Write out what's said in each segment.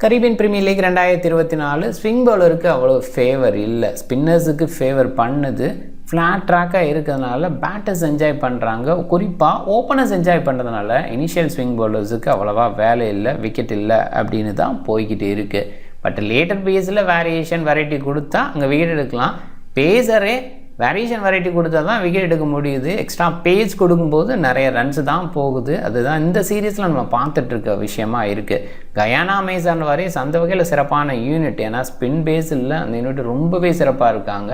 Caribbean Premier League 2024 swing பவுலருக்கு அவ்வளோ favour இல்லை, ஸ்பின்னர்ஸுக்கு favour பண்ணுது. ஃப்ளாட் ட்ராக்காக இருக்கிறதுனால பேட்டர்ஸ் என்ஜாய் பண்ணுறாங்க, குறிப்பாக ஓப்பனர்ஸ் என்ஜாய் பண்ணுறதுனால இனிஷியல் ஸ்விங் பவுலர்ஸுக்கு அவ்வளோவா வேலை இல்லை, விக்கெட் இல்லை அப்படின்னு தான் போய்கிட்டு இருக்குது. பட் லேட்டர் பேஸில் வேரியேஷன் வெரைட்டி கொடுத்தா அங்கே விக்கெட் எடுக்கலாம். பேஸரே வேரியேஷன் வெரைட்டி கொடுத்தா தான் விக்கெட் எடுக்க முடியுது. எக்ஸ்ட்ரா பேஸ் கொடுக்கும்போது நிறைய ரன்ஸ் தான் போகுது. அதுதான் இந்த சீரீஸில் நம்ம பார்த்துட்ருக்க விஷயமா இருக்குது. கயானா அமேசான் வாரியர்ஸ் அந்த வகையில் சிறப்பான யூனிட், ஏன்னா ஸ்பின் பேஸில் அந்த யூனிட் ரொம்பவே சிறப்பாக இருக்காங்க.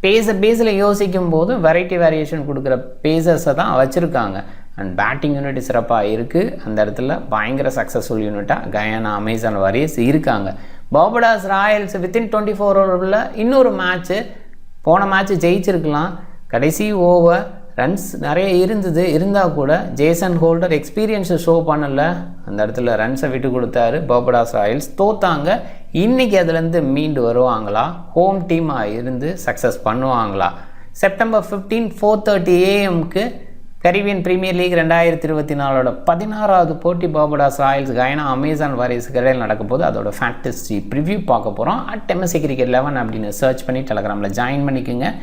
பேஸில் யோசிக்கும் போது வெரைட்டி வேரியேஷன் கொடுக்குற பேசர்ஸை தான் வச்சுருக்காங்க. அண்ட் பேட்டிங் யூனிட் சிறப்பாக இருக்குது. அந்த இடத்துல பயங்கர சக்ஸஸ்ஃபுல் யூனிட்டாக கயானா அமேசான் வாரியர்ஸ் இருக்காங்க. பார்படாஸ் ராயல்ஸ் வித்தின் 24 ஹவரில் இன்னொரு மேட்ச்சு, போன மேட்ச்சு ஜெயிச்சிருக்கலாம். கடைசி ஓவர் ரன்ஸ் நிறைய இருந்தால் கூட ஜேசன் ஹோல்டர் எக்ஸ்பீரியன்ஸை ஷோ பண்ணலை. அந்த இடத்துல ரன்ஸை விட்டு கொடுத்தாரு. பார்படாஸ் ராயல்ஸ் தோத்தாங்க. இன்றைக்கி அதுலேருந்து மீண்டு வருவாங்களா, ஹோம் டீமாக இருந்து சக்ஸஸ் பண்ணுவாங்களா? September 15 4:30 AM Caribbean Premier League 2024 16வது போட்டி பார்படாஸ் ராயல்ஸ் கயானா அமேசான் வாரியர்ஸுக்கு இடையில் நடக்கும் போது அதோட ஃபேண்டசி ப்ரிவ்யூ பார்க்க போகிறோம். MSC Cricket 11 அப்படின்னு சர்ச் பண்ணி டெலகிராமில் ஜாயின் பண்ணிக்கோங்க.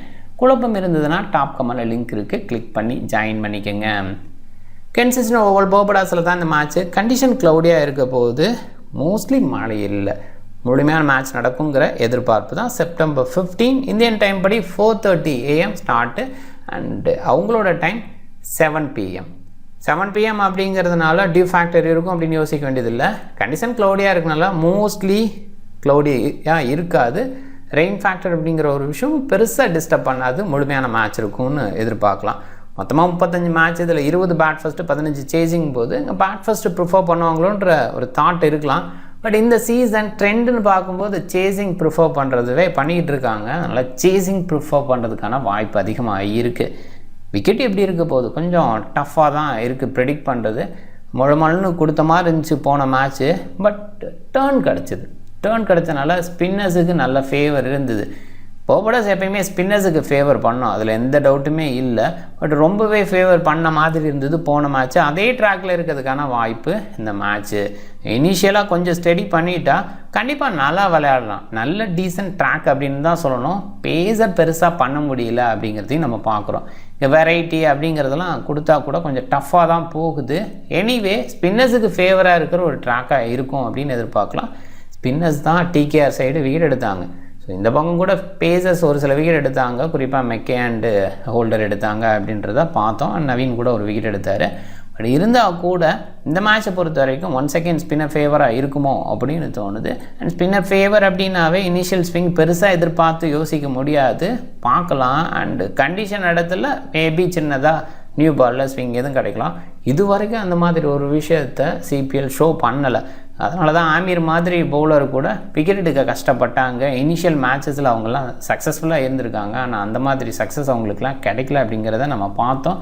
குழப்பம் இருந்ததுன்னா டாப் கமெண்டில் லிங்க் இருக்குது, கிளிக் பண்ணி ஜாயின் பண்ணிக்கோங்க. கன்சிஸ்டன்ட் ஓவல் பார்படாஸில் தான் இந்த மேட்ச்சு. கண்டிஷன் க்ளவுடியாக இருக்க போது மோஸ்ட்லி மழை இல்லை, முழுமையான மேட்ச் நடக்குங்கிற எதிர்பார்ப்பு தான். செப்டம்பர் 15 இந்தியன் டைம் படி 4:30 AM ஸ்டார்ட்டு. அண்டு அவங்களோட டைம் 7 PM அப்படிங்கிறதுனால டியூ ஃபேக்டர் இருக்கும் அப்படின்னு யோசிக்க வேண்டியதில்லை. கண்டிஷன் க்ளவுடியாக இருக்கனால மோஸ்ட்லி க்ளவுடியாக இருக்காது. ரெயின் ஃபேக்டர் அப்படிங்கிற ஒரு விஷயம் பெருசாக டிஸ்டர்ப் பண்ணாது, முழுமையான மேட்ச் இருக்கும்னு எதிர்பார்க்கலாம். மொத்தமாக 35 மேட்ச், இதில் 20 பேட் ஃபஸ்ட்டு 15 சேசிங் போது இங்கே பேட் ஃபஸ்ட்டு ப்ரிஃபர் பண்ணுவாங்களோன்ற ஒரு தாட் இருக்கலாம். பட் இந்த சீசன் ட்ரெண்டுன்னு பார்க்கும்போது சேசிங் ப்ரிஃபர் பண்ணுறதுவே பண்ணிக்கிட்டு இருக்காங்க. அதனால் சேசிங் ப்ரிஃபர் பண்ணுறதுக்கான வாய்ப்பு அதிகமாக இருக்குது. விக்கெட் எப்படி இருக்க போகுது, கொஞ்சம் டஃப்பாக தான் இருக்குது ப்ரெடிக்ட் பண்ணுறது. முழுமல்னு கொடுத்த மாதிரி இருந்துச்சு போன மேட்ச்சு. பட் டேர்ன் கிடச்சனால ஸ்பின்னர்ஸுக்கு நல்ல ஃபேவர் இருந்தது. பார்படாஸ் எப்பயுமே ஸ்பின்னர்ஸுக்கு ஃபேவர் பண்ணோம், அதில் எந்த டவுட்டுமே இல்லை. பட் ரொம்பவே ஃபேவர் பண்ண மாதிரி இருந்தது போன மேட்ச்சு. அதே ட்ராக்கில் இருக்கிறதுக்கான வாய்ப்பு இந்த மேட்ச்சு. இனிஷியலாக கொஞ்சம் ஸ்டடி பண்ணிட்டா கண்டிப்பாக நல்லா விளையாடலாம். நல்ல டீசன்ட் ட்ராக் அப்படின்னு தான் சொல்லணும். பேஸர் பெருசாக பண்ண முடியல அப்படிங்கிறதையும் நம்ம பார்க்குறோம். இங்கே வெரைட்டி அப்படிங்கிறதெல்லாம் கொடுத்தா கூட கொஞ்சம் டஃப்பாக தான் போகுது. எனிவே ஸ்பின்னர்ஸுக்கு ஃபேவராக இருக்கிற ஒரு ட்ராக்காக இருக்கும் அப்படின்னு எதிர்பார்க்கலாம். ஸ்பின்னர்ஸ் தான் TKR சைடு விக்கெட் எடுத்தாங்க. ஸோ இந்த பக்கம் கூட பேசர்ஸ் ஒரு சில விக்கெட் எடுத்தாங்க, குறிப்பாக மெக்கே அண்டு ஹோல்டர் எடுத்தாங்க அப்படின்றத பார்த்தோம். நவீன் கூட ஒரு விக்கெட் எடுத்தார். பட் இருந்தால் கூட இந்த மேட்சை பொறுத்த வரைக்கும் 1 செகண்ட் ஸ்பின்னர் ஃபேவராக இருக்குமோ அப்படின்னு தோணுது. அண்ட் ஸ்பின்னர் ஃபேவர் அப்படின்னாவே இனிஷியல் ஸ்விங் பெருசாக எதிர்பார்த்து யோசிக்க முடியாது, பார்க்கலாம். அண்டு கண்டிஷன் இடத்துல மேபி சின்னதாக நியூ பாலில் ஸ்விங் எதுவும் கிடைக்கலாம். இது வரைக்கும் அந்த மாதிரி ஒரு விஷயத்தை CPL ஷோ பண்ணலை. அதனால தான் ஆமீர் மாதிரி பவுலர் கூட விக்கெட் எடுக்க கஷ்டப்பட்டாங்க. இனிஷியல் மேட்சஸில் அவங்கெல்லாம் சக்ஸஸ்ஃபுல்லாக இருந்திருக்காங்க, ஆனால் அந்த மாதிரி சக்ஸஸ் அவங்களுக்குலாம் கிடைக்கல அப்படிங்கிறத நம்ம பார்த்தோம்.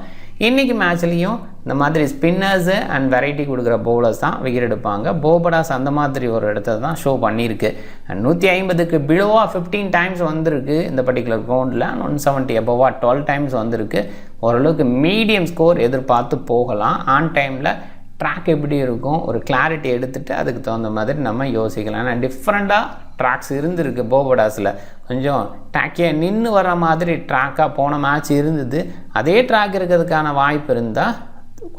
இன்றைக்கி மேட்ச்லேயும் இந்த மாதிரி ஸ்பின்னர்ஸு அண்ட் வெரைட்டி கொடுக்குற பவுலர்ஸ் தான் விக்கெட் எடுப்பாங்க. பார்படாஸ் அந்த மாதிரி ஒரு இடத்த தான் ஷோ பண்ணியிருக்கு. 150க்கு பிலோவாக 15 டைம்ஸ் வந்திருக்கு இந்த பர்டிகுலர் கிரவுண்டில். 170 அபோவாக 12 டைம்ஸ் வந்திருக்கு. ஓரளவுக்கு மீடியம் ஸ்கோர் எதிர்பார்த்து போகலாம். ஆன் டைமில் ட்ராக் எப்படி இருக்கும், ஒரு கிளாரிட்டி எடுத்துகிட்டு அதுக்கு தகுந்த மாதிரி நம்ம யோசிக்கலாம். ஏன்னா டிஃப்ரெண்ட்டாக ட்ராக்ஸ் இருந்திருக்கு பார்படாஸில். கொஞ்சம் டாக்கியாக நின்று வர மாதிரி ட்ராக்காக போன மேட்ச் இருந்தது. அதே ட்ராக் இருக்கிறதுக்கான வாய்ப்பு இருந்தால்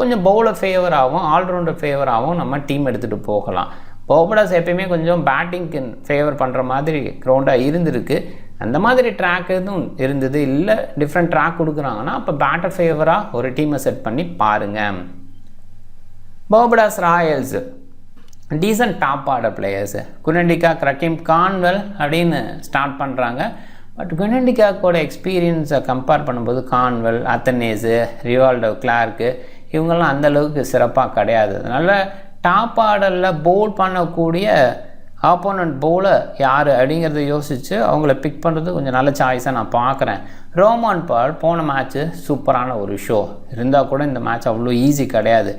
கொஞ்சம் பவுலர் ஃபேவராகவும் ஆல்ரவுண்டர் ஃபேவராகவும் நம்ம டீம் எடுத்துகிட்டு போகலாம். பார்படாஸ் எப்பயுமே கொஞ்சம் பேட்டிங்க்கு ஃபேவர் பண்ணுற மாதிரி கிரவுண்டாக இருந்திருக்கு. அந்த மாதிரி ட்ராக் எதுவும் இருந்தது இல்லை, டிஃப்ரெண்ட் ட்ராக் கொடுக்குறாங்கன்னா அப்போ பேட்டர் ஃபேவராக ஒரு டீமை செட் பண்ணி பாருங்கள். Barbados Royals decent top order players குனெண்டிகா, ரஹீம் கான்வெல் அப்படின்னு ஸ்டார்ட் பண்ணுறாங்க. பட் குனெண்டிகாக்கோட எக்ஸ்பீரியன்ஸை கம்பேர் பண்ணும்போது கான்வெல், அத்தனேஸு, ரிவால்டோ கிளார்க்கு இவங்கெல்லாம் அந்தளவுக்கு சிறப்பாக கிடையாது. அதனால் டாப் ஆர்டரில் பவுல் பண்ணக்கூடிய ஆப்போனண்ட் பவுலர் யார் அப்படிங்கிறத யோசித்து அவங்கள பிக் பண்ணுறது கொஞ்சம் நல்ல சாய்ஸாக நான் பார்க்குறேன். ரோமான் பால் போன மேட்ச்சு சூப்பரான ஒரு ஷோ இருந்தால் கூட இந்த மேட்ச் அவ்வளோ ஈஸி கிடையாது.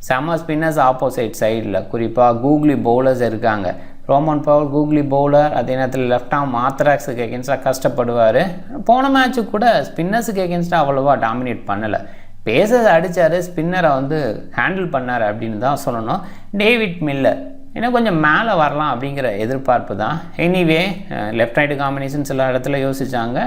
செம்ம ஸ்பின்னர்ஸ் ஆப்போசிட் சைடில், குறிப்பாக கூகுளி பவுலர்ஸ் இருக்காங்க. ரோமன் பவுல் கூகுளி பவுலர், அதே நேரத்தில் லெஃப்ட் ஆர்ம் ஆர்த்தடாக்ஸுக்கு எகென்ஸ்டாக கஷ்டப்படுவார். போன மேட்ச்சு கூட ஸ்பின்னர்ஸுக்கு எகென்ஸ்டாக அவ்வளோவா டாமினேட் பண்ணலை. பேசஸ் அடித்தார், ஸ்பின்னரை ஹேண்டில் பண்ணார் அப்படின்னு தான் சொல்லணும். டேவிட் மில்லர் இன்னும் கொஞ்சம் மேலே வரலாம் அப்படிங்கிற எதிர்பார்ப்பு தான். எனிவே லெஃப்ட் ரைட்டு காம்பினேஷன் சில இடத்துல யோசித்தாங்க.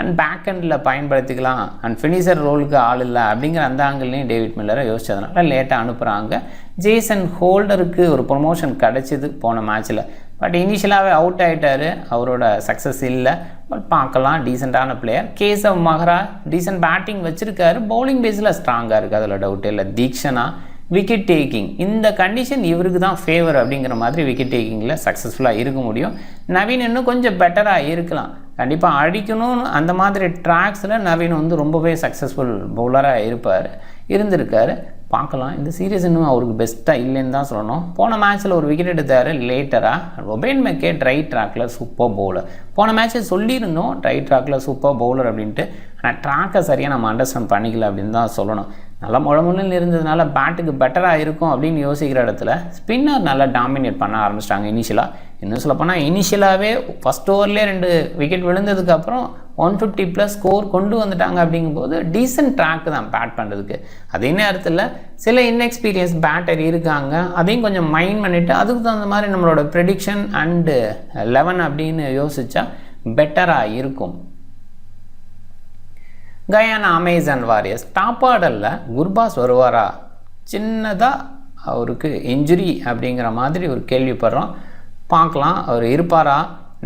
அண்ட் பேக் ஹெண்டில் பயன்படுத்திக்கலாம், அண்ட் ஃபினிஷர் ரோலுக்கு ஆள் இல்லை அப்படிங்கிற அந்த ஆங்கிள்லையும் டேவிட் மில்லரை யோசிச்சதுனால லேட்டாக அனுப்புகிறாங்க. ஜேசன் ஹோல்டருக்கு ஒரு ப்ரொமோஷன் கிடச்சிது போன மேட்ச்சில். பட் இனிஷியலாகவே அவுட் ஆகிட்டார், அவரோட சக்ஸஸ் இல்லை. பட் பார்க்கலாம், டீசெண்டான பிளேயர். கேசவ் மஹரா டீசென்ட் பேட்டிங் வச்சுருக்காரு, பவுலிங் பேஸில் ஸ்ட்ராங்காக இருக்குது, அதில் டவுட் இல்லை. தீக்ஷனா விக்கெட் டேக்கிங், இந்த கண்டிஷன் இவருக்கு தான் ஃபேவர் அப்படிங்கிற மாதிரி விக்கெட் டேக்கிங்கில் சக்ஸஸ்ஃபுல்லாக இருக்க முடியும். நவீன் இன்னும் கொஞ்சம் பெட்டராக இருக்கலாம், கண்டிப்பாக அடிக்கணும்னு அந்த மாதிரி ட்ராக்ஸில் நவீன் வந்து ரொம்பவே சக்ஸஸ்ஃபுல் பவுலராக இருந்திருக்காரு. பார்க்கலாம், இந்த சீரீஸ் இன்னும் அவருக்கு பெஸ்ட்டாக இல்லைன்னு தான் சொல்லணும். போன மேட்ச்சில் ஒரு விக்கெட் எடுத்தார் லேட்டராக. ரொபேன் மெக்கே ட்ரை ட்ராக்கில் சூப்பர் பவுலர். போன மேட்ச்சை சொல்லியிருந்தோம் ட்ரை ட்ராக்கில் சூப்பர் பவுலர் அப்படின்ட்டு. ஆனால் ட்ராக்கை சரியாக நம்ம அண்டர்ஸ்டாண்ட் பண்ணிக்கல அப்படின்னு தான் சொல்லணும். நல்லா முழமுன்னு இருந்ததுனால பேட்டுக்கு பெட்டராக இருக்கும் அப்படின்னு யோசிக்கிற இடத்துல ஸ்பின்னர் நல்லா டாமினேட் பண்ண ஆரம்பிச்சிட்டாங்க இனிஷியலாக. இன்னும் சொல்லப்போனால் இனிஷியலாகவே ஃபஸ்ட் ஓவர்லேயே 2 விக்கெட் விழுந்ததுக்கப்புறம் 150+ ஸ்கோர் கொண்டு வந்துட்டாங்க. அப்படிங்கும்போது டீசென்ட் ட்ராக்கு தான் பேட் பண்ணுறதுக்கு. அதே நேரத்தில் சில இன்எக்ஸ்பீரியன்ஸ் பேட்டர் இருக்காங்க, அதையும் கொஞ்சம் மைண்ட் பண்ணிவிட்டு அதுக்கு தகுந்த மாதிரி நம்மளோட ப்ரெடிக்ஷன் அண்டு 11 அப்படின்னு யோசித்தா பெட்டராக இருக்கும். கயானா அமேசான் வாரியர்ஸ் டாப் ஆர்டரில் குர்பாஸ் வருவாரா? சின்னதாக அவருக்கு இன்ஜுரி அப்படிங்கிற மாதிரி ஒரு கேள்விப்படுறோம். பார்க்கலாம், அவர் இருப்பாரா?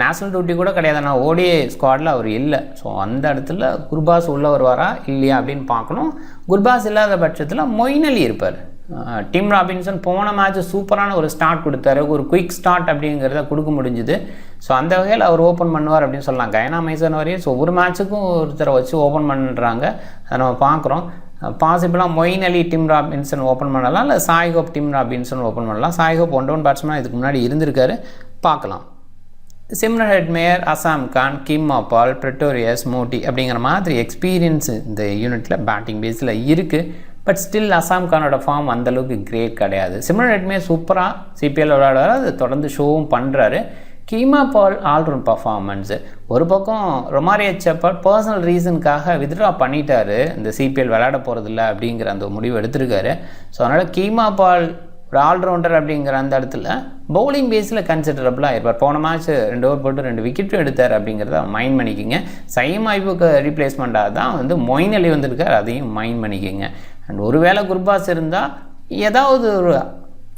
நேஷ்னல் டியூட்டி கூட கிடையாது, ஆனால் ஓடிஐ ஸ்குவாடில் அவர் இல்லை. ஸோ அந்த இடத்துல குர்பாஸ் உள்ளே வருவாரா இல்லையா அப்படின்னு பார்க்கணும். குர்பாஸ் இல்லாத பட்சத்தில் மொயின் அலி இருப்பார். டிம் ராபின்சன் போன மேட்ச் சூப்பரான ஒரு ஸ்டார்ட் கொடுத்தாரு, ஒரு குயிக் ஸ்டார்ட் அப்படிங்கிறத கொடுக்க முடிஞ்சுது. ஸோ அந்த வகையில் அவர் ஓப்பன் பண்ணுவார் அப்படின்னு சொல்லலாம். கயானா அமேசான் வரையும் ஸோ ஒரு மேட்ச்சுக்கும் ஒருத்தரை வச்சு ஓப்பன் பண்ணுறாங்க, அதை நம்ம பார்க்குறோம். பாசிபிளாக மொயின் அலி டிம் ராபின்சன் ஓப்பன் பண்ணலாம், இல்லை சாய்ஹோப் டிம் ராபின்சன் ஓப்பன் பண்ணலாம். சாய்ஹோப் 1 டவுன் பேட்ஸ்மேன் இதுக்கு முன்னாடி இருந்திருக்காரு, பார்க்கலாம். சிம்ரன் ஹெட்மேயர், அசாம் கான், கிம் அப்பால், பிரிட்டோரியஸ், மோட்டி அப்படிங்கிற மாதிரி எக்ஸ்பீரியன்ஸ் இந்த யூனிட்டில் பேட்டிங் பேஸில் இருக்குது. பட் ஸ்டில் அசாம் கானோட ஃபார்ம் அந்தளவுக்கு கிரேட் கிடையாது. சிம்ரன் ஹெட்மேயர் சூப்பராக சிபிஎல் விளையாடுறாரு, அது தொடர்ந்து ஷோவும் பண்ணுறாரு. கீமா பால் ஆல்ரவுண்ட் பர்ஃபார்மன்ஸு. ஒரு பக்கம் ரொமாரியோ செப்பர்ட் பர்சனல் ரீசனுக்காக வித்ட்ரா பண்ணிட்டாரு, இந்த சிபிஎல் விளையாட போகிறதில்ல அப்படிங்கிற அந்த முடிவு எடுத்திருக்காரு. ஸோ அதனால் கீமா பால் ஒரு ஆல்ரவுண்டர் அப்படிங்கிற அந்த இடத்துல பவுலிங் பேஸில் கன்சிடரபிளாக இருப்பார். போன மேட்ச் 2 ஓவர் போட்டு 2 விக்கெட்டும் எடுத்தார் அப்படிங்கிறத மைண்ட் பண்ணிக்கிங்க. சைம் ஐபுக்கு ரீப்ளேஸ்மெண்ட்டாக தான் வந்து மொயின் அலி வந்திருக்கார், அதையும் மைண்ட் பண்ணிக்கிங்க. அண்ட் ஒருவேளை குர்பாஸ் இருந்தால் ஏதாவது ஒரு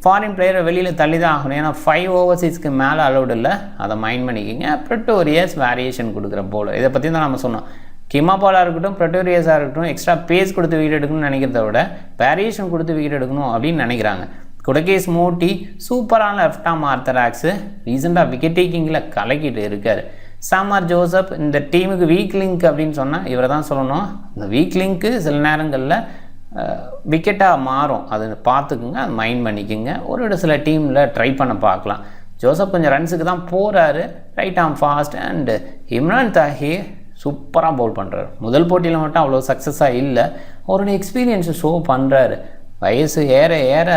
ஃபாரின் பிளேயரை வெளியில் தள்ளி தான் ஆகணும், ஏன்னா 5 ஓவர்சீஸ்க்கு மேலே அலௌடு இல்லை, அதை மைண்ட் பண்ணிக்கிங்க. பிரிட்டோரியஸ் வேரியேஷன் கொடுக்குற பவுலர், இதை பற்றி தான் நம்ம சொன்னோம். கிமா பாலாக இருக்கட்டும், பிரிட்டோரியஸாக இருக்கட்டும், எக்ஸ்ட்ரா பேஸ் கொடுத்து விக்கெட் எடுக்கணும்னு நினைக்கிறத விட வேரியேஷன் கொடுத்து விக்கெட் எடுக்கணும் அப்படின்னு நினைக்கிறாங்க. குடகேஸ் மோட்டி சூப்பரான லெஃப்ட் ஆர்ம் ஆர்த்தராக்ஸு, ரீசெண்டாக விக்கெட் டேக்கிங்கில் கலக்கிட்டு இருக்கார். சாமர் ஜோசப் இந்த டீமுக்கு வீக் லிங்க் அப்படின்னு சொன்னால் இவரை தான் சொல்லணும். இந்த வீக் லிங்க்கு சில நேரங்களில் விக்கெட்டாக மாறும், அது பார்த்துக்குங்க, அது மைண்ட் பண்ணிக்கோங்க. ஒரு சில டீமில் ட்ரை பண்ண பார்க்கலாம். ஜோசப் கொஞ்சம் ரன்ஸுக்கு தான் போகிறாரு, right arm fast. And Imran Tahir சூப்பராக பவுல் பண்ணுறாரு. முதல் போட்டியில் மட்டும் அவ்வளோ சக்ஸஸாக இல்லை, அவருடைய எக்ஸ்பீரியன்ஸை ஷோ பண்ணுறாரு. வயசு ஏற ஏற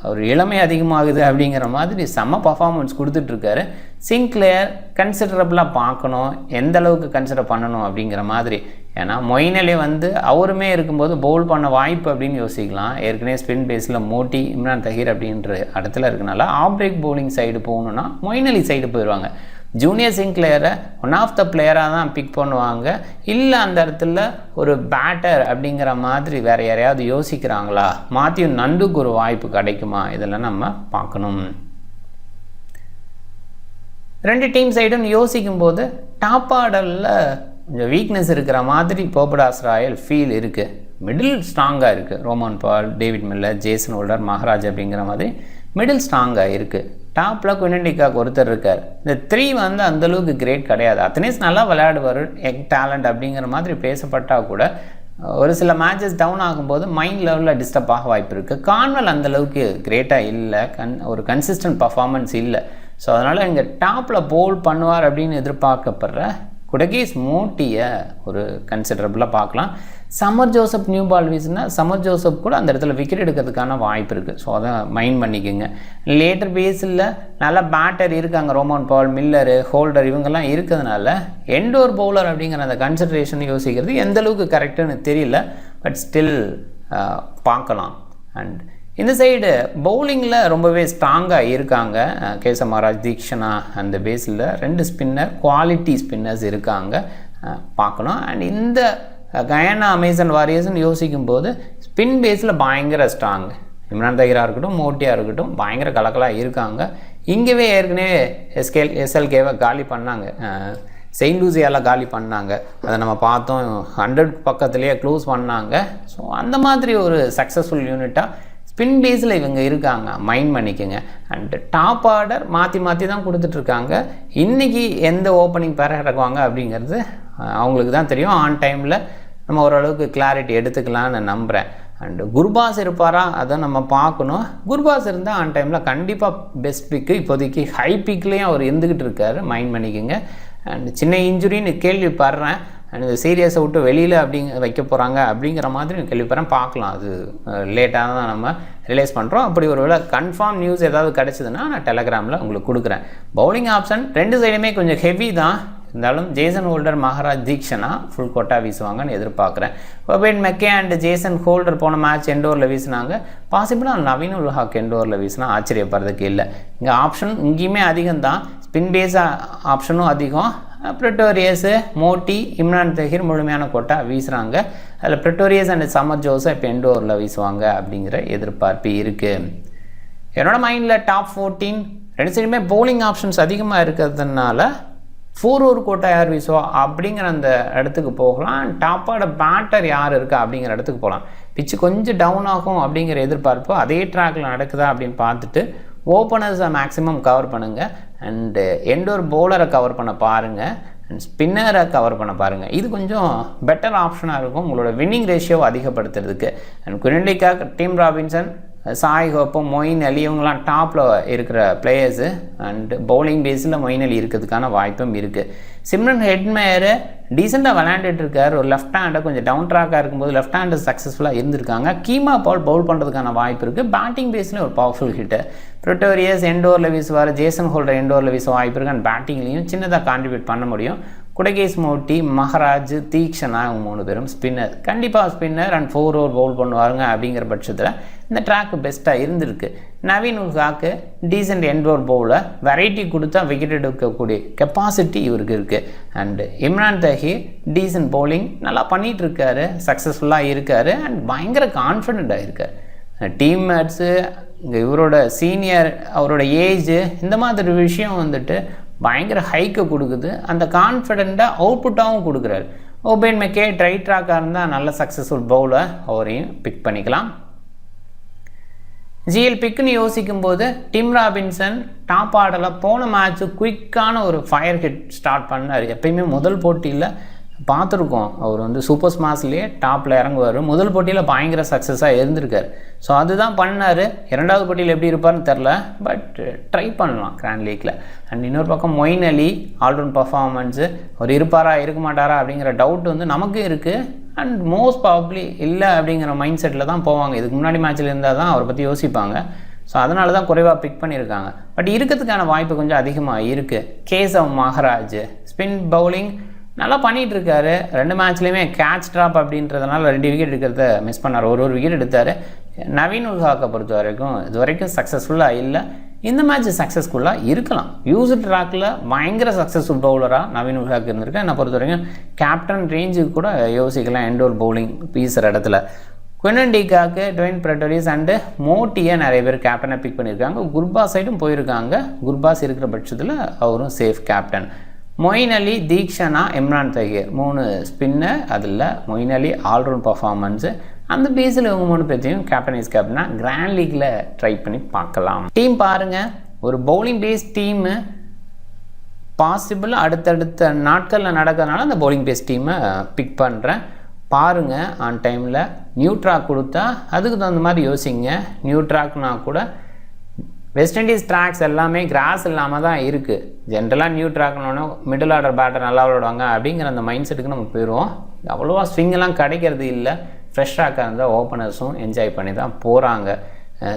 ஒரு இளமை அதிகமாகுது அப்படிங்கிற மாதிரி செம்ம பர்ஃபார்மன்ஸ் கொடுத்துட்ருக்காரு. சிங்க்லேயர் கன்சிடரபிளாக பார்க்கணும், எந்த அளவுக்கு கன்சிடர் பண்ணணும் அப்படிங்கிற மாதிரி. ஏன்னா மொயின் அலி வந்து அவருமே இருக்கும்போது பவுல் பண்ண வாய்ப்பு அப்படின்னு யோசிக்கலாம். ஏற்கனவே ஸ்பின் பேஸில் மோட்டி, இம்ரான் தஹீர் அப்படின்ற இடத்துல இருக்கனால ஆஃப் பிரேக் பவுலிங் சைடு போகணுன்னா மொயின் அலி சைடு போயிடுவாங்க. ஜூனியர் சிங்க்லேயரை ஒன் ஆஃப் த பிளேயராக தான் பிக் பண்ணுவாங்க, இல்லை அந்த இடத்துல ஒரு பேட்டர் அப்படிங்கிற மாதிரி வேறு யாரையாவது யோசிக்கிறாங்களா, மாத்யூ நண்டுக்கு ஒரு வாய்ப்பு கிடைக்குமா, இதெல்லாம் நம்ம பார்க்கணும். 2 டீம் சைடும் யோசிக்கும்போது டாப் ஆர்டரில் கொஞ்சம் வீக்னஸ் இருக்கிற மாதிரி போபடாஸ் ராயல் ஃபீல் இருக்குது. மிடில் ஸ்ட்ராங்காக இருக்குது. Rovman Powell, David Miller, Jason Holder, Maharaj அப்படிங்கிற மாதிரி மிடில் ஸ்ட்ராங்காக இருக்குது. டாப்பில் குவிண்டன் டி காக் ஒருத்தர் இருக்கார். இந்த 3 வந்து அந்தளவுக்கு கிரேட் கிடையாது. அத்தனைஸ் நல்லா விளையாடுவார், டேலண்ட் அப்படிங்கிற மாதிரி பேசப்பட்டால் கூட ஒரு சில மேட்சஸ் டவுன் ஆகும்போது மைண்ட் லெவலில் டிஸ்டர்ப் ஆக வாய்ப்பு இருக்குது. கான்வெல் அந்தளவுக்கு கிரேட்டாக இல்லை, ஒரு கன்சிஸ்டன்ட் பர்ஃபார்மன்ஸ் இல்லை. ஸோ அதனால் இங்கே டாப்பில் பவுல் பண்ணுவார் அப்படின்னு எதிர்பார்க்கப்படுற குடகேஸ் மோட்டியை ஒரு கன்சிடரபிளாக பார்க்கலாம். சமர் ஜோசப் நியூ பால் வீசுனா சமர் ஜோசப் கூட அந்த இடத்துல விக்கெட் எடுக்கிறதுக்கான வாய்ப்பு இருக்குது. ஸோ அதை மைண்ட் பண்ணிக்கோங்க. லேட்டர் பேஸில் நல்ல பேட்டர் இருக்காங்க, ரோமன் பால், மில்லரு, ஹோல்டர் இவங்கெல்லாம் இருக்கிறதுனால எண்டோர் பவுலர் அப்படிங்கிற அந்த கன்சிடரேஷன் யோசிக்கிறது எந்த அளவுக்கு கரெக்டுன்னு தெரியல. பட் ஸ்டில் பார்க்கலாம். அண்ட் இந்த சைடு பவுலிங்கில் ரொம்பவே ஸ்ட்ராங்காக இருக்காங்க. கேசவ் மகாராஜ், தீக்ஷனா அந்த பேஸில் 2 ஸ்பின்னர், குவாலிட்டி ஸ்பின்னர்ஸ் இருக்காங்க, பார்க்கணும். அண்ட் இந்த கயானா அமேசான் வாரியர்ஸ்னு யோசிக்கும்போது ஸ்பின் பேஸில் பயங்கர ஸ்ட்ராங். இம்ரான் தஹீராக இருக்கட்டும், மோட்டியாக இருக்கட்டும், பயங்கர கலக்கலாக இருக்காங்க. இங்கேவே ஏற்கனவே எஸ்எல்கேவை காலி பண்ணாங்க, செயின்ட் லூசியாவில் காலி பண்ணாங்க, அதை நம்ம பார்த்தோம். 100 பக்கத்துலேயே க்ளோஸ் பண்ணாங்க. ஸோ அந்த மாதிரி ஒரு சக்ஸஸ்ஃபுல் யூனிட்டாக ஸ்பின் பேஸில் இவங்க இருக்காங்க, மைண்ட் பண்ணிக்கோங்க. அண்டு டாப் ஆர்டர் மாற்றி மாற்றி தான் கொடுத்துட்ருக்காங்க. இன்றைக்கி எந்த ஓப்பனிங் பேர இறக்குவாங்க அப்படிங்கிறது அவங்களுக்கு தான் தெரியும். ஆன் டைமில் நம்ம ஓரளவுக்கு கிளாரிட்டி எடுத்துக்கலான்னு நம்புகிறேன். அண்டு குர்பாஸ் இருப்பாரா, அதை நம்ம பார்க்கணும். குர்பாஸ் இருந்தால் ஆன் டைமில் கண்டிப்பாக பெஸ்ட் பிக்கு. இப்போதைக்கு ஹை பிக்லேயும் அவர் இருந்துக்கிட்டு இருக்கார், மைண்ட் பண்ணிக்கோங்க. அண்ட் சின்ன இன்ஜுரின்னு கேள்விப்படுறேன். அண்ட் சீரியஸை விட்டு வெளியில் வைக்க போகிறாங்க அப்படிங்கிற மாதிரி கேள்விப்படுறேன். பார்க்கலாம், அது லேட்டாக தான் நம்ம ரிலைஸ் பண்ணுறோம். அப்படி ஒரு வேளை கன்ஃபார்ம் நியூஸ் ஏதாவது கிடச்சிதுன்னா நான் டெலகிராமில் உங்களுக்கு கொடுக்குறேன். பவுலிங் ஆப்ஷன் 2 சைடுமே கொஞ்சம் ஹெவி தான், இருந்தாலும் Jason Holder, Maharaj, Theekshana full quota வீசுவாங்கன்னு எதிர்பார்க்குறேன். Obed McCoy and Jason Holder போன மேட்ச் எண்டோரில் வீசினாங்க. பாசிபிளாக நவீன் உல் ஹக் எண்டோரில் வீசினா ஆச்சரியப்படுறதுக்கு இல்லை. இங்கே ஆப்ஷன் இங்கேயுமே அதிகம் தான், ஸ்பின் பேஸ் ஆப்ஷனும் அதிகம். பிரிட்டோரியஸு, மோட்டி, இம்ரான் தஹீர் முழுமையான கோட்டா வீசுகிறாங்க. அதில் பிரிட்டோரியஸ் அண்ட் சமர் ஜோசப் இப்போ எண்டோரில் வீசுவாங்க அப்படிங்கிற எதிர்பார்ப்பு இருக்குது. என்னோட மைண்டில் டாப் 14 2 சைடுமே பவுலிங் ஆப்ஷன்ஸ் அதிகமாக இருக்கிறதுனால 4 ஓவர் கோட்டா யார் வீசுவா அப்படிங்கிற அந்த இடத்துக்கு போகலாம். டாப்போட பேட்டர் யார் இருக்கா அப்படிங்கிற இடத்துக்கு போகலாம். பிச்சு கொஞ்சம் டவுன் ஆகும் அப்படிங்கிற எதிர்பார்ப்பு அதே ட்ராக்கில் நடக்குதா அப்படின்னு பார்த்துட்டு ஓப்பனர்ஸை மேக்ஸிமம் கவர் பண்ணுங்கள். அண்டு எண்டோர் பவுலரை கவர் பண்ண பாருங்கள், அண்ட் ஸ்பின்னரை கவர் பண்ண பாருங்கள். இது கொஞ்சம் பெட்டர் ஆப்ஷனாக இருக்கும் உங்களோட வின்னிங் ரேஷியோவை அதிகப்படுத்துறதுக்கு. And Quinton de Kock, Tim Robinson, Shai ஹோப்போ, மொயின் அலி இவங்கெல்லாம் டாப்பில் இருக்கிற பிளேயர்ஸு. அண்டு பவுலிங் பேஸில் மொயின் அலி இருக்கிறதுக்கான வாய்ப்பும் இருக்குது. சிம்ரன் ஹெட்மேயரு டீசெண்டாக விளையாண்டுட்டு இருக்கார். ஒரு லெஃப்ட் ஹேண்டை கொஞ்சம் டவுன் ட்ராக்காக இருக்கும்போது லெஃப்ட் ஹேண்டை சக்ஸஸ்ஃபுல்லாக இருந்திருக்காங்க. கீமா பால் பவுல் பண்ணுறதுக்கான வாய்ப்பு இருக்குது. பேட்டிங் பேஸில் ஒரு பவர்ஃபுல் ஹிட்டு. பிரிட்டோரியஸ் எண்டோரில் வீசுவார், ஜேசன் ஹோல்டர் எண்டோரில் வீச வாய்ப்பு இருக்குது. அண்ட் பேட்டிங்லேயும் சின்னதாக கான்ட்ரிபியூட் பண்ண முடியும். குடகேஸ், மோட்டி, மஹராஜ், தீக்ஷனா இவங்க 3 பேரும் ஸ்பின்னர். கண்டிப்பாக ஸ்பின்னர் அண்ட் 4 ஓவர் பவுல் பண்ணுவாருங்க. அப்படிங்கிற பட்சத்தில் இந்த ட்ராக்கு பெஸ்ட்டாக இருந்திருக்கு. நவீன் உல் ஹக்கு டீசென்ட் எண்டோர் பவுலர், வெரைட்டி கொடுத்தா விக்கெட் எடுக்கக்கூடிய கெப்பாசிட்டி இவருக்கு இருக்குது. And Imran Tahir decent bowling நல்லா பண்ணிகிட்ருக்காரு, சக்ஸஸ்ஃபுல்லாக இருக்கார். அண்ட் பயங்கர கான்ஃபிடெண்ட்டாக இருக்கார். டீம்மேட்ஸு, இங்கே இவரோட சீனியர், அவரோட ஏஜு, இந்த மாதிரி விஷயம் வந்துட்டு பயங்கர ஹைக்கை கொடுக்குது. அந்த கான்ஃபிடெண்ட்டாக அவுட்புட்டாகவும் கொடுக்குறாரு. ஒபேன் மெக்கே ட்ரை ட்ராக்காக இருந்தால் நல்ல சக்ஸஸ்ஃபுல் பவுலர், அவரையும் பிக் பண்ணிக்கலாம். ஜிஎல் பிக்குன்னு யோசிக்கும்போது டிம் ராபின்சன் டாப் ஆர்டரில் போன மேட்ச்சு குயிக்கான ஒரு ஃபயர் ஹிட் ஸ்டார்ட் பண்ணார். எப்பயுமே முதல் போட்டியில் பார்த்துருக்கோம், அவர் வந்து சூப்பர் ஸ்மாஷ்லேயே டாப்பில் இறங்குவார். முதல் போட்டியில் பயங்கர சக்ஸஸாக இருந்திருக்கார். ஸோ அதுதான் பண்ணார். 2வது போட்டியில் எப்படி இருப்பார்னு தெரில, பட் ட்ரை பண்ணலாம் கிராண்ட் லீக்கில். அண்ட் இன்னொரு பக்கம் மொயின் அலி ஆல்ரவுண்ட் பர்ஃபார்மன்ஸு, அவர் இருப்பாரா இருக்க மாட்டாரா அப்படிங்கிற டவுட் வந்து நமக்கு இருக்குது. அண்ட் மோஸ்ட் ப்ராபப்ளி இல்லை அப்படிங்கிற மைண்ட் செட்டில் தான் போவாங்க. இதுக்கு முன்னாடி மேட்ச்சில் இருந்தால் தான் அவரை பற்றி யோசிப்பாங்க. ஸோ அதனால தான் குறைவாக பிக் பண்ணியிருக்காங்க. பட் இருக்கிறதுக்கான வாய்ப்பு கொஞ்சம் அதிகமாக இருக்குது. கேசவ் மகாராஜ் ஸ்பின் பவுலிங் நல்லா பண்ணிகிட்டு இருக்காரு. 2 மேட்ச்லேயுமே கேட்ச் ட்ராப் அப்படின்றதுனால 2 விக்கெட் எடுக்கிறத மிஸ் பண்ணார். ஒரு விக்கெட் எடுத்தார். நவீன் உல் ஹக்கை பொறுத்த வரைக்கும் இது வரைக்கும் சக்ஸஸ்ஃபுல்லாக இல்லை. இந்த மேட்ச் சக்ஸஸ்ஃபுல்லாக இருக்கலாம். யூஸ் ட்ராக்கில் பயங்கர சக்ஸஸ்ஃபுல் பவுலராக நவீன் உல் ஹக் இருந்திருக்கேன். என்னை பொறுத்த வரைக்கும் கேப்டன் ரேஞ்சுக்கு கூட யோசிக்கலாம் எண்டோர் பவுலிங் வீசுகிற இடத்துல. Quinton de Kock, Dwaine Pretorius and மோட்டியை நிறைய பேர் கேப்டனை பிக் பண்ணியிருக்காங்க. குர்பாஸ் சைடும் போயிருக்காங்க. குர்பாஸ் இருக்கிற பட்சத்தில் அவரும் சேஃப் கேப்டன். மொயின் அலி, தீக்ஷனா, இம்ரான் தஹீர் 3 ஸ்பின்னர். அதில் மொயின் அலி ஆல்ரவுண்ட் பர்ஃபார்மன்ஸு. அந்த பேஸில் இவங்க 3 பேர்த்தையும் கேப்டன் வைஸ் கேப்டனாக கிராண்ட் லீக்கில் ட்ரை பண்ணி பார்க்கலாம். டீம் பாருங்கள், ஒரு பவுலிங் பேஸ் டீமு பாசிபிள் அடுத்தடுத்த நாட்களில் நடக்கிறதுனால அந்த பவுலிங் பேஸ் டீமை பிக் பண்ணுறேன். பாருங்கள், ஆன் டைமில் நியூ ட்ராக் கொடுத்தா அதுக்கு தகுந்த மாதிரி யோசிங்க. நியூ ட்ராக்னா கூட வெஸ்ட் இண்டீஸ் ட்ராக்ஸ் எல்லாமே கிராஸ் இல்லாமல் தான் இருக்குது. ஜென்ரலாக நியூ ட்ராக்னோன்னா மிடில் ஆர்டர் பேட்டர் நல்லா விளையாடுவாங்க அப்படிங்கிற அந்த மைண்ட் செட்டுக்கு நம்ம போயிடுவோம். அவ்வளோவா ஸ்விங்கெல்லாம் கிடைக்கிறது இல்லை. ஃப்ரெஷ் ட்ராக்காக இருந்தால் ஓப்பனர்ஸும் என்ஜாய் பண்ணி தான் போகிறாங்க.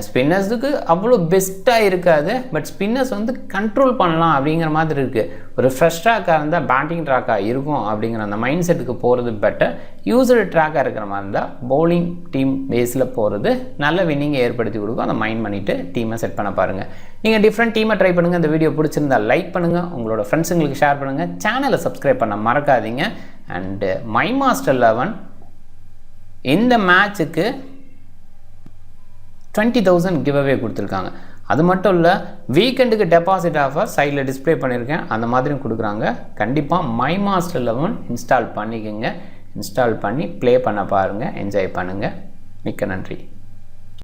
ஸ்பின்னர்ஸுக்கு அவ்வளோ பெஸ்ட்டாக இருக்காது. பட் ஸ்பின்னர்ஸ் வந்து கண்ட்ரோல் பண்ணலாம் அப்படிங்கிற மாதிரி இருக்குது. ஒரு ஃப்ரெஷ் ட்ராக்காக இருந்தால் பேட்டிங் ட்ராக்காக இருக்கும் அப்படிங்கிற அந்த மைண்ட் செட்டுக்கு போகிறது பெட்டர். யூஸ்டு ட்ராக்காக இருக்கிற மாதிரி இருந்தால் பவுலிங் டீம் பேஸில் போகிறது நல்ல வின்னிங்கை ஏற்படுத்தி கொடுக்கும். அதை மைண்ட் பண்ணிவிட்டு டீமை செட் பண்ண பாருங்கள். நீங்கள் டிஃப்ரெண்ட் டீமை ட்ரை பண்ணுங்கள். இந்த வீடியோ பிடிச்சிருந்தால் லைக் பண்ணுங்கள், உங்களோட ஃப்ரெண்ட்ஸுங்களுக்கு ஷேர் பண்ணுங்கள், சேனலை சப்ஸ்கிரைப் பண்ண மறக்காதீங்க. அண்டு மை மாஸ்டர் 11 இந்த மேட்ச்சுக்கு 20,000 கிவ் அவே கொடுத்துருக்காங்க. அது மட்டும் இல்லை, வீக்கெண்டுக்கு டெபாசிட் ஆஃபர் சைடில் டிஸ்பிளே பண்ணியிருக்கேன், அந்த மாதிரியும் கொடுக்குறாங்க. கண்டிப்பாக மை மாஸ்டர் 11 இன்ஸ்டால் பண்ணிக்கோங்க. இன்ஸ்டால் பண்ணி ப்ளே பண்ண பாருங்கள், என்ஜாய் பண்ணுங்கள். மிக்க நன்றி.